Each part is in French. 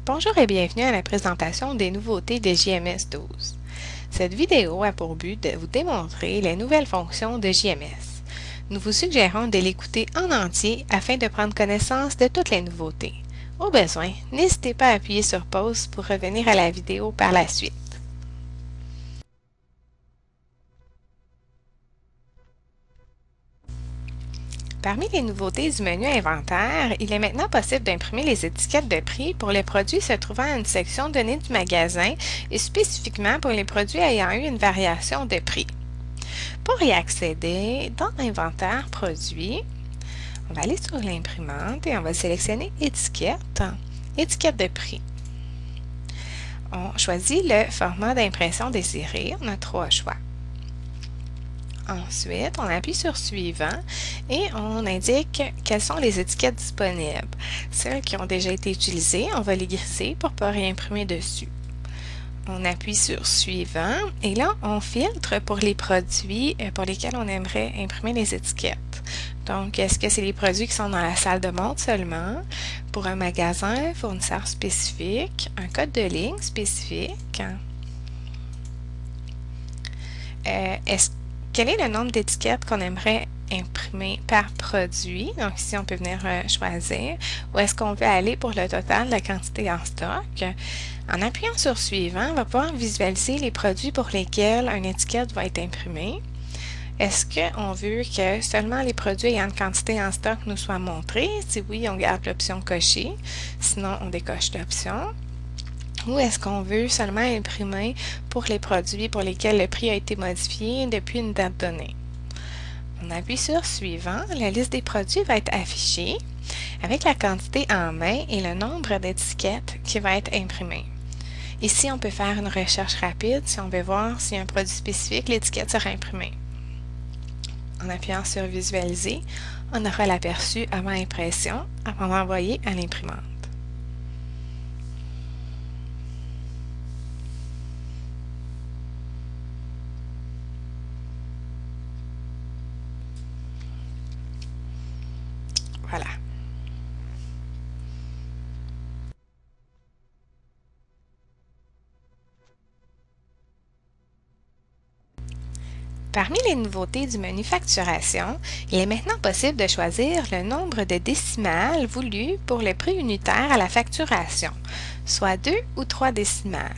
Bonjour et bienvenue à la présentation des nouveautés de JMS 12. Cette vidéo a pour but de vous démontrer les nouvelles fonctions de JMS. Nous vous suggérons de l'écouter en entier afin de prendre connaissance de toutes les nouveautés. Au besoin, n'hésitez pas à appuyer sur pause pour revenir à la vidéo par la suite. Parmi les nouveautés du menu Inventaire, il est maintenant possible d'imprimer les étiquettes de prix pour les produits se trouvant à une section donnée du magasin et spécifiquement pour les produits ayant eu une variation de prix. Pour y accéder, dans Inventaire Produits, on va aller sur l'imprimante et on va sélectionner Étiquette, Étiquette de prix. On choisit le format d'impression désiré, on a 3 choix. Ensuite, on appuie sur Suivant et on indique quelles sont les étiquettes disponibles. Celles qui ont déjà été utilisées, on va les grisser pour ne pas réimprimer dessus. On appuie sur Suivant et là, on filtre pour les produits pour lesquels on aimerait imprimer les étiquettes. Donc, est-ce que c'est les produits qui sont dans la salle de montre seulement, pour un magasin, fournisseur spécifique, un code de ligne spécifique? Quel est le nombre d'étiquettes qu'on aimerait imprimer par produit? Donc ici, on peut venir choisir. Ou est-ce qu'on veut aller pour le total de la quantité en stock? En appuyant sur Suivant, on va pouvoir visualiser les produits pour lesquels une étiquette va être imprimée. Est-ce qu'on veut que seulement les produits ayant une quantité en stock nous soient montrés? Si oui, on garde l'option cochée. Sinon, on décoche l'option. Ou est-ce qu'on veut seulement imprimer pour les produits pour lesquels le prix a été modifié depuis une date donnée? On appuie sur Suivant. La liste des produits va être affichée avec la quantité en main et le nombre d'étiquettes qui va être imprimé. Ici, on peut faire une recherche rapide si on veut voir si un produit spécifique, l'étiquette sera imprimée. En appuyant sur Visualiser, on aura l'aperçu avant impression, avant d'envoyer à l'imprimante. Voilà. Parmi les nouveautés du menu Facturation, il est maintenant possible de choisir le nombre de décimales voulu pour le prix unitaire à la facturation, soit 2 ou 3 décimales.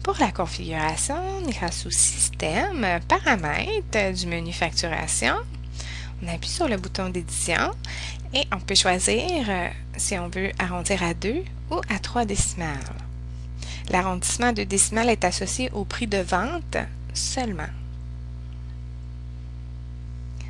Pour la configuration, on ira sous Système, Paramètres du menu Facturation. On appuie sur le bouton d'édition et on peut choisir si on veut arrondir à 2 ou à 3 décimales. L'arrondissement de décimales est associé au prix de vente seulement.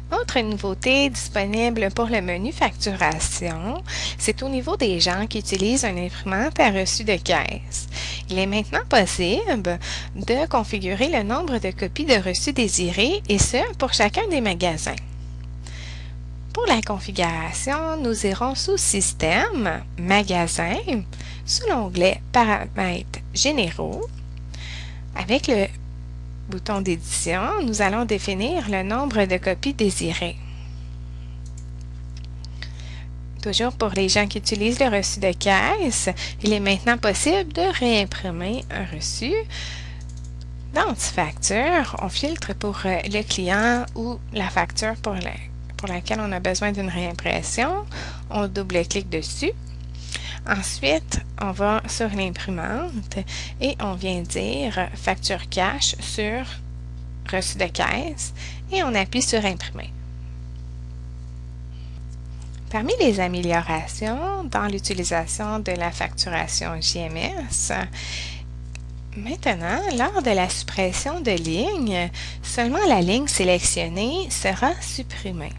Autre nouveauté disponible pour le menu Facturation, c'est au niveau des gens qui utilisent un imprimante à reçu de caisse. Il est maintenant possible de configurer le nombre de copies de reçus désirés et ce, pour chacun des magasins. Pour la configuration, nous irons sous Système, Magasin, sous l'onglet Paramètres généraux. Avec le bouton d'édition, nous allons définir le nombre de copies désirées. Toujours pour les gens qui utilisent le reçu de caisse, il est maintenant possible de réimprimer un reçu. Dans Facture, on filtre pour le client ou la facture pour laquelle on a besoin d'une réimpression. On double-clique dessus. Ensuite, on va sur l'imprimante et on vient dire facture cash sur reçu de caisse et on appuie sur imprimer. Parmi les améliorations dans l'utilisation de la facturation JMS, maintenant, lors de la suppression de lignes, seulement la ligne sélectionnée sera supprimée.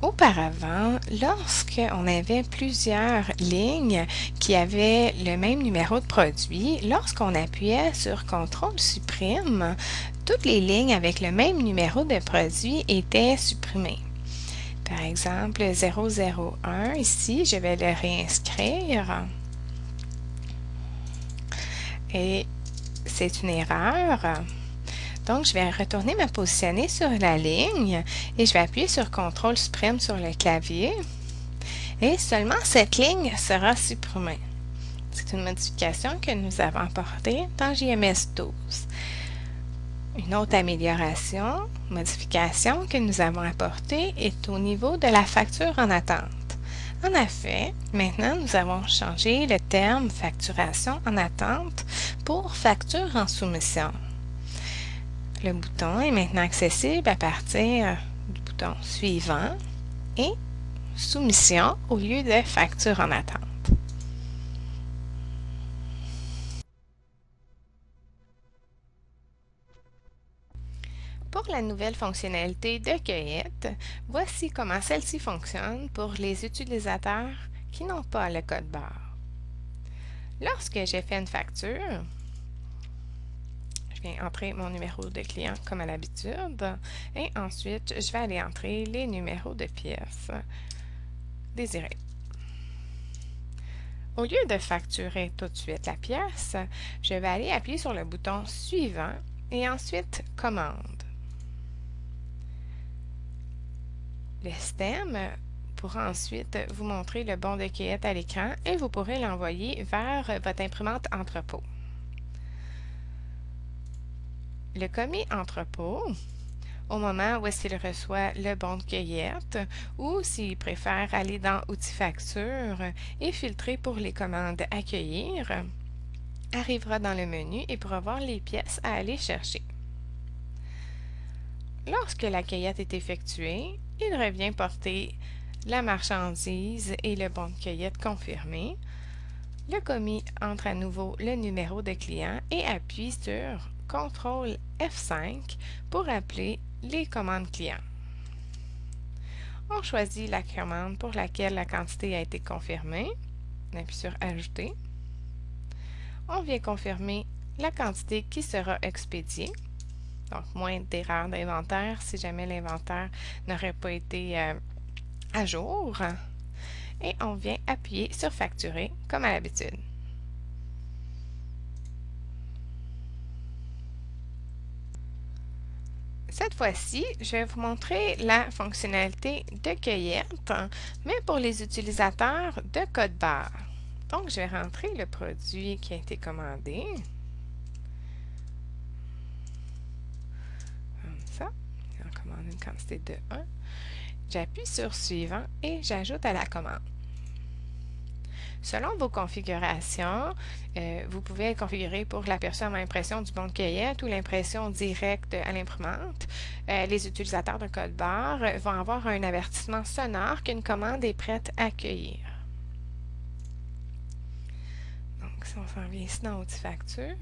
Auparavant, lorsqu'on avait plusieurs lignes qui avaient le même numéro de produit, lorsqu'on appuyait sur CTRL supprime, toutes les lignes avec le même numéro de produit étaient supprimées. Par exemple, 001, ici, je vais le réinscrire. Et c'est une erreur. Donc, je vais retourner me positionner sur la ligne et je vais appuyer sur CTRL supprime sur le clavier et seulement cette ligne sera supprimée. c'est une modification que nous avons apportée dans JMS 12. Une autre amélioration, modification que nous avons apportée est au niveau de la facture en attente. En effet, maintenant, nous avons changé le terme facturation en attente pour facture en soumission. Le bouton est maintenant accessible à partir du bouton suivant et soumission au lieu de facture en attente. Pour la nouvelle fonctionnalité de cueillette, voici comment celle-ci fonctionne pour les utilisateurs qui n'ont pas le code barre. Lorsque j'ai fait une facture, je viens entrer mon numéro de client comme à l'habitude et ensuite je vais aller entrer les numéros de pièces désirés. Au lieu de facturer tout de suite la pièce, je vais aller appuyer sur le bouton suivant et ensuite commande. Le système pourra ensuite vous montrer le bon de cueillette à l'écran et vous pourrez l'envoyer vers votre imprimante entrepôt. Le commis entrepôt, au moment où est-ce qu'il reçoit le bon de cueillette ou s'il préfère aller dans Outils facture et filtrer pour les commandes à cueillir, arrivera dans le menu et pourra voir les pièces à aller chercher. Lorsque la cueillette est effectuée, il revient porter la marchandise et le bon de cueillette confirmé. Le commis entre à nouveau le numéro de client et appuie sur CTRL F5 pour appeler les commandes clients. On choisit la commande pour laquelle la quantité a été confirmée. On appuie sur Ajouter. On vient confirmer la quantité qui sera expédiée. Donc, moins d'erreurs d'inventaire si jamais l'inventaire n'aurait pas été à jour. Et on vient appuyer sur Facturer comme à l'habitude. Cette fois-ci, je vais vous montrer la fonctionnalité de cueillette, mais pour les utilisateurs de code barre. Donc, je vais rentrer le produit qui a été commandé. Comme ça. On commande une quantité de 1. J'appuie sur Suivant et j'ajoute à la commande. Selon vos configurations, vous pouvez configurer pour l'aperçu à impression du bon de cueillette ou l'impression directe à l'imprimante. Les utilisateurs de code barre vont avoir un avertissement sonore qu'une commande est prête à cueillir. Donc, si on s'en vient ici dans Outils facture,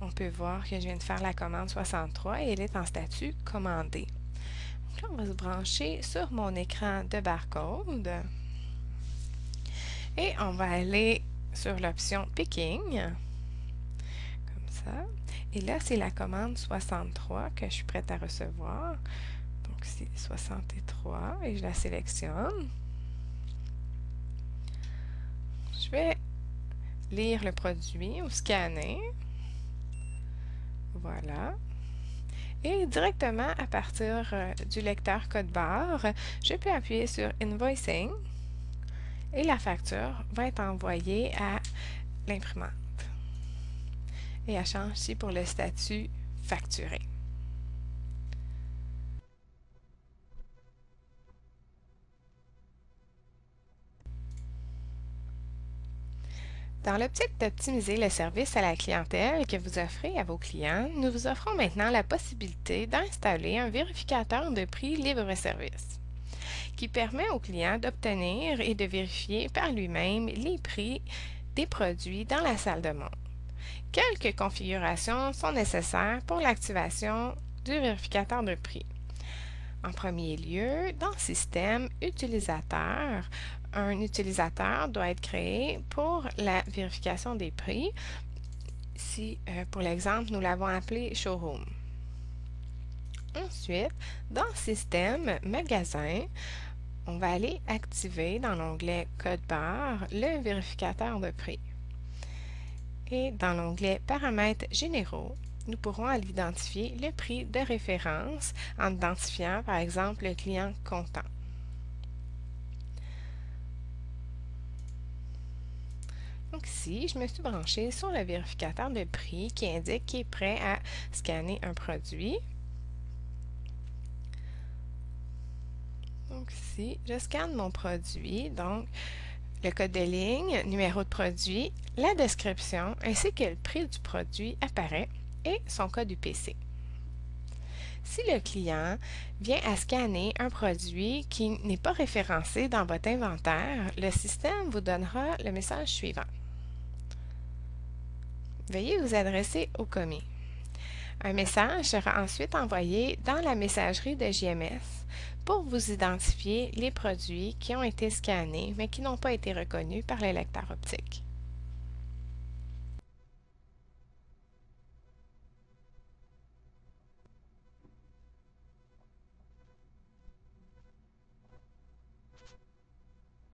on peut voir que je viens de faire la commande 63 et elle est en statut commandée. Donc là, on va se brancher sur mon écran de barcode. Et on va aller sur l'option Picking, comme ça. Et là, c'est la commande 63 que je suis prête à recevoir. Donc, c'est 63 et je la sélectionne. Je vais lire le produit ou scanner. Voilà. Et directement à partir du lecteur code barre, je peux appuyer sur Invoicing. Et la facture va être envoyée à l'imprimante. Et elle change ici pour le statut facturé. Dans l'optique d'optimiser le service à la clientèle que vous offrez à vos clients, nous vous offrons maintenant la possibilité d'installer un vérificateur de prix libre-service qui permet au client d'obtenir et de vérifier par lui-même les prix des produits dans la salle de montre. Quelques configurations sont nécessaires pour l'activation du vérificateur de prix. En premier lieu, dans Système utilisateur, un utilisateur doit être créé pour la vérification des prix. Si, pour l'exemple, nous l'avons appelé Showroom. Ensuite, dans Système Magasin, on va aller activer dans l'onglet Code barre le vérificateur de prix. Et dans l'onglet Paramètres généraux, nous pourrons aller identifier le prix de référence en identifiant par exemple le client comptant. Donc ici, je me suis branchée sur le vérificateur de prix qui indique qu'il est prêt à scanner un produit. Donc ici, je scanne mon produit, donc le code de ligne, numéro de produit, la description ainsi que le prix du produit apparaît et son code UPC. Si le client vient à scanner un produit qui n'est pas référencé dans votre inventaire, le système vous donnera le message suivant. Veuillez vous adresser au commis. Un message sera ensuite envoyé dans la messagerie de JMS pour vous identifier les produits qui ont été scannés mais qui n'ont pas été reconnus par les lecteurs optiques.